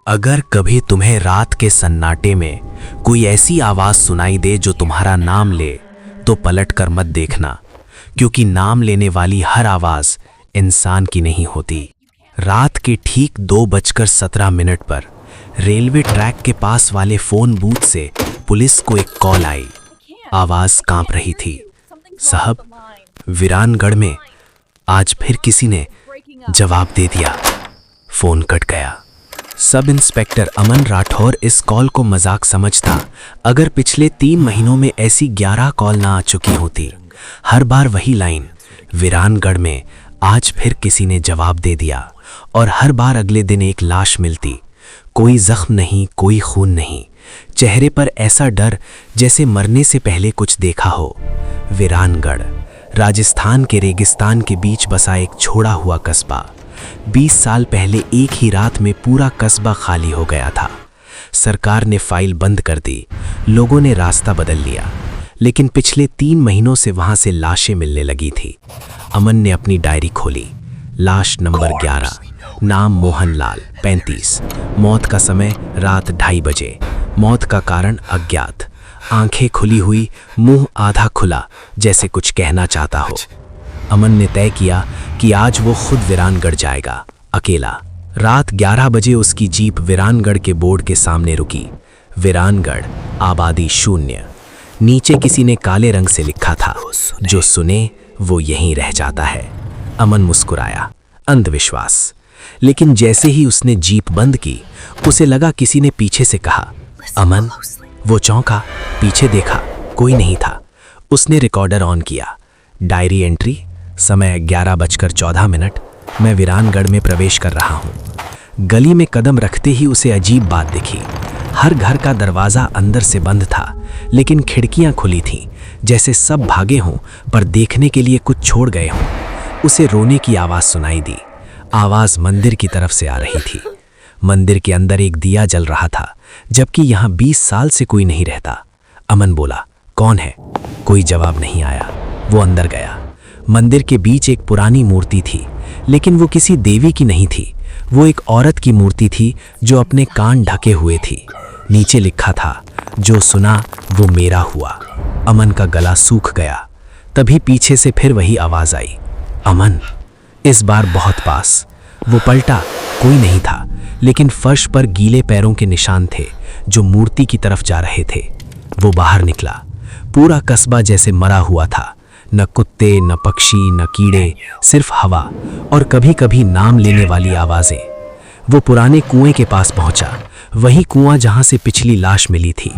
अगर कभी तुम्हें रात के सन्नाटे में कोई ऐसी आवाज सुनाई दे जो तुम्हारा नाम ले, तो पलट कर मत देखना, क्योंकि नाम लेने वाली हर आवाज इंसान की नहीं होती। रात के ठीक 2:17 पर रेलवे ट्रैक के पास वाले फोन बूथ से पुलिस को एक कॉल आई। आवाज कांप रही थी। साहब, वीरानगढ़ में आज फिर किसी ने जवाब दे दिया। फोन कट गया। सब इंस्पेक्टर अमन राठौर इस कॉल को मजाक समझता। अगर पिछले 3 महीनों में ऐसी 11 कॉल ना आ चुकी होती, हर बार वही लाइन, वीरानगढ़ में आज फिर किसी ने जवाब दे दिया, और हर बार अगले दिन एक लाश मिलती। कोई जख्म नहीं, कोई खून नहीं, चेहरे पर ऐसा डर जैसे मरने से पहले कुछ देखा हो। वीरानगढ़ राजस्थान के रेगिस्तान के बीच बसा एक छोड़ा हुआ कस्बा। 20 साल पहले एक ही रात में पूरा कस्बा खाली हो गया था। सरकार ने फाइल बंद कर दी, लोगों ने रास्ता बदल लिया, लेकिन पिछले 3 महीनों से वहां से लाशें मिलने लगी थी। अमन ने अपनी डायरी खोली। लाश नंबर 11, नाम मोहनलाल, 35, मौत का समय रात 2:30 बजे, मौत का कारण अज्ञात, आंखें खुली हुई, मुंह आधा खुला, जैसे कुछ कहना चाहता हो। अमन ने तय किया कि आज वो खुद वीरानगढ़ जाएगा, अकेला। रात 11 बजे उसकी जीप वीरानगढ़ के बोर्ड के सामने रुकी। वीरानगढ़, आबादी 0। नीचे किसी ने काले रंग से लिखा था, जो सुने वो यहीं रह जाता है। अमन मुस्कुराया, अंधविश्वास। लेकिन जैसे ही उसने जीप बंद की, उसे लगा किसी ने पीछे से कहा, अमन। वो चौंका, पीछे देखा, कोई नहीं था। उसने रिकॉर्डर ऑन किया। डायरी एंट्री, समय 11:14, मैं वीरानगढ़ में प्रवेश कर रहा हूँ। गली में कदम रखते ही उसे अजीब बात दिखी। हर घर का दरवाज़ा अंदर से बंद था, लेकिन खिड़कियाँ खुली थीं, जैसे सब भागे हों पर देखने के लिए कुछ छोड़ गए हों। उसे रोने की आवाज़ सुनाई दी। आवाज़ मंदिर की तरफ से आ रही थी। मंदिर के अंदर एक दिया जल रहा था, जबकि यहाँ 20 साल से कोई नहीं रहता। अमन बोला, कौन है? कोई जवाब नहीं आया। वो अंदर गया। मंदिर के बीच एक पुरानी मूर्ति थी, लेकिन वो किसी देवी की नहीं थी। वो एक औरत की मूर्ति थी जो अपने कान ढके हुए थी। नीचे लिखा था, जो सुना वो मेरा हुआ। अमन का गला सूख गया। तभी पीछे से फिर वही आवाज आई, अमन। इस बार बहुत पास। वो पलटा, कोई नहीं था, लेकिन फर्श पर गीले पैरों के निशान थे जो मूर्ति की तरफ जा रहे थे। वो बाहर निकला। पूरा कस्बा जैसे मरा हुआ था। न कुत्ते, न पक्षी, न कीड़े, सिर्फ हवा और कभी कभी नाम लेने वाली आवाजें। वो पुराने कुएं के पास पहुंचा, वही कुआं जहां से पिछली लाश मिली थी।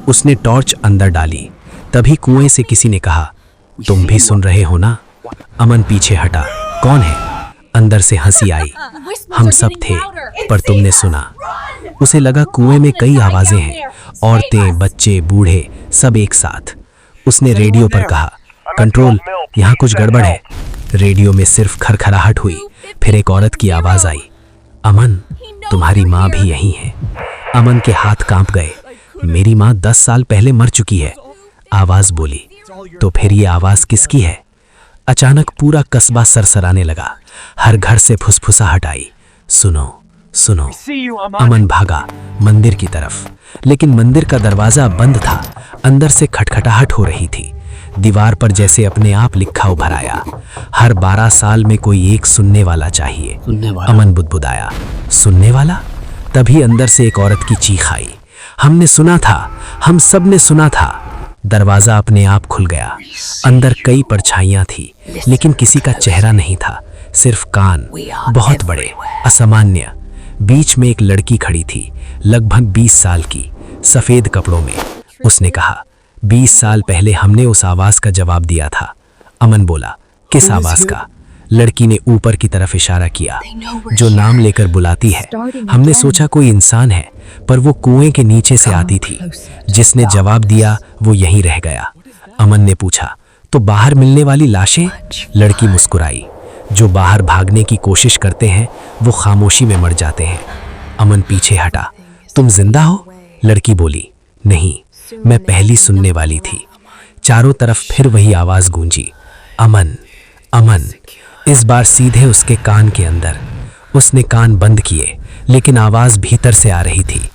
उसने टॉर्च अंदर डाली। तभी कुएं से किसी ने कहा, तुम भी सुन रहे हो ना? अमन पीछे हटा, कौन है? अंदर से हंसी आई, हम सब थे, पर तुमने सुना। उसे लगा कुएं में कई आवाजें हैं, औरतें, बच्चे, बूढ़े, सब एक साथ। उसने रेडियो पर कहा, कंट्रोल, यहाँ कुछ गड़बड़ है। रेडियो में सिर्फ खरखराहट हुई। फिर एक औरत की आवाज आई, अमन, तुम्हारी माँ भी यहीं है। अमन के हाथ कांप गए। मेरी माँ 10 साल पहले मर चुकी है। आवाज बोली, तो फिर ये आवाज किसकी है? अचानक पूरा कस्बा सरसराने लगा। हर घर से फुसफुसाहट आई, सुनो सुनो। अमन भागा मंदिर की तरफ, लेकिन मंदिर का दरवाजा बंद था। अंदर से खटखटाहट हो रही थी। दीवार पर जैसे अपने आप लिखा उभर आया, हर 12 साल में कोई एक सुनने वाला चाहिए। अमन बुदबुदाया, सुनने वाला? तभी अंदर से एक औरत की चीख आई, हमने सुना था, हम सब ने सुना था। दरवाजा अपने आप खुल गया। अंदर कई परछाइयां थी, लेकिन किसी का चेहरा नहीं था, सिर्फ कान, बहुत बड़े, असामान्य। बीच में एक लड़की खड़ी थी, लगभग 20 साल की, सफेद कपड़ों में। उसने कहा, 20 साल पहले हमने उस आवाज का जवाब दिया था। अमन बोला, किस आवाज का? लड़की ने ऊपर की तरफ इशारा किया, जो नाम लेकर बुलाती है। हमने सोचा कोई इंसान है, पर वो कुएं के नीचे से आती थी। जिसने जवाब दिया वो यहीं रह गया। अमन ने पूछा, तो बाहर मिलने वाली लाशें? लड़की मुस्कुराई, जो बाहर भागने की कोशिश करते हैं वो खामोशी में मर जाते हैं। अमन पीछे हटा, तुम जिंदा हो? लड़की बोली, नहीं, मैं पहली सुनने वाली थी। चारों तरफ फिर वही आवाज गूंजी, अमन अमन। इस बार सीधे उसके कान के अंदर। उसने कान बंद किए, लेकिन आवाज भीतर से आ रही थी,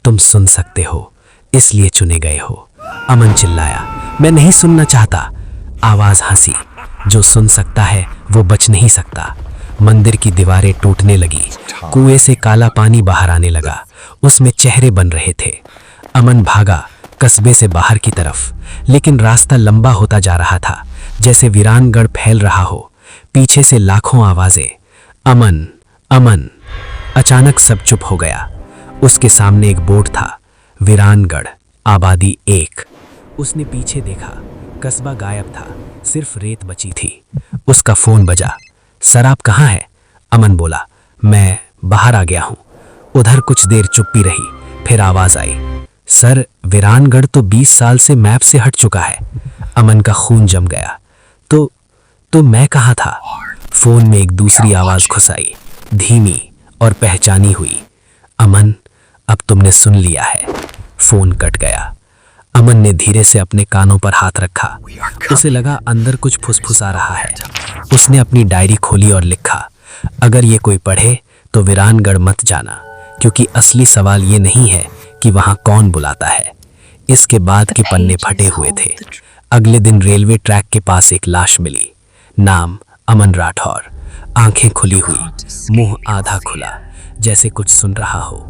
तुम सुन सकते हो, इसलिए चुने गए हो। अमन चिल्लाया, मैं नहीं सुनना चाहता। आवाज हंसी, जो सुन सकता है वो बच नहीं सकता। मंदिर की दीवारें टूटने लगी, कुएं से काला पानी बाहर आने लगा, उसमें चेहरे बन रहे थे। अमन भागा कस्बे से बाहर की तरफ, लेकिन रास्ता लंबा होता जा रहा था, जैसे वीरानगढ़ फैल रहा हो। पीछे से लाखों आवाजें, अमन अमन। अचानक सब चुप हो गया। उसके सामने एक बोर्ड था, वीरानगढ़ आबादी 1। उसने पीछे देखा, कस्बा गायब था, सिर्फ रेत बची थी। उसका फोन बजा। सर आप कहाँ हैं? अमन बोला, मैं बाहर आ गया हूँ। उधर कुछ देर चुप्पी रही, फिर आवाज आई, सर वीरानगढ़ तो 20 साल से मैप से हट चुका है। अमन का खून जम गया। तो मैं कहाँ था? फोन में एक दूसरी आवाज घुसाई, धीमी और पहचानी हुई, अमन अब तुमने सुन लिया है। फोन कट गया। अमन ने धीरे से अपने कानों पर हाथ रखा। उसे लगा अंदर कुछ फुसफुसा रहा है। उसने अपनी डायरी खोली और लिखा, अगर ये कोई पढ़े तो वीरानगढ़ मत जाना, क्योंकि असली सवाल ये नहीं है कि वहां कौन बुलाता है। इसके बाद के पन्ने फटे हुए थे। अगले दिन रेलवे ट्रैक के पास एक लाश मिली, नाम अमन राठौर। आंखें खुली हुई, मुंह आधा खुला, जैसे कुछ सुन रहा हो।